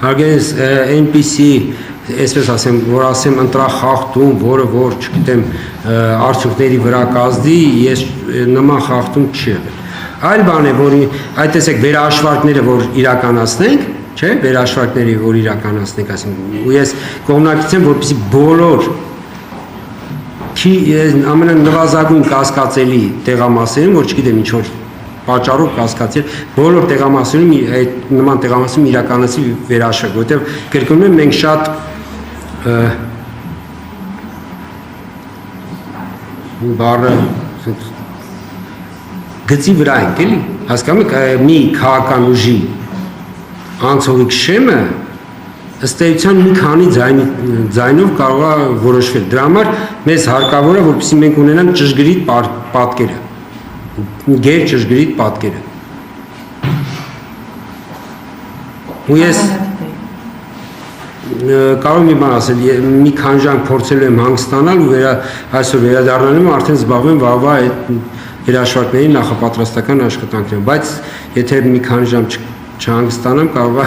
Հարգելիս այնպիսի, այսպես ասեմ, որ ասեմ ընտրախախտում, որը որ, չգիտեմ, արդյունքների վրա կազդի, ես նման խախտում չի եղել։ Այլ բան է, որ այդ տեսեք վերահաշվարկները, որ իրականացնենք, չէ, վերահաշվարկները, որ իրականացնենք, ասենք, ու ես կողմնակից եմ, որպեսզի բոլոր ամենանվազագույն կասկածելի տեղամասերում, որ չգիտեմ ինչ որ պատճառով կասկածել, բոլոր տեղամասերում այդ նման տեղամասերում իրականացի վերահաշվարկ, որտեղ կրկնում եմ մենք շատ բառը գծի վրա ենք, էլի, հասկանում եք, մի քաղաքական ուժի անցողիկ շեմը ըստ էության մի քանի ձայնով կարող է որոշվել։ Դրա համար մեզ հարկավոր է, որպեսզի մենք ունենանք ճշգրիտ պատկերը, գեր ճշգրիտ պատկերը։ Ու ես կարող եմ մի բան ասել, մի քանի ժամ փորձելու եմ հանգստանալ ու այսօր վերադառնալու եմ արդեն զբաղվում եմ վաղվա այդ երաշվարկների նախապատրաստական աշխատանքներով, բայց եթե մի քանի ժամ չհանգստանամ կարող է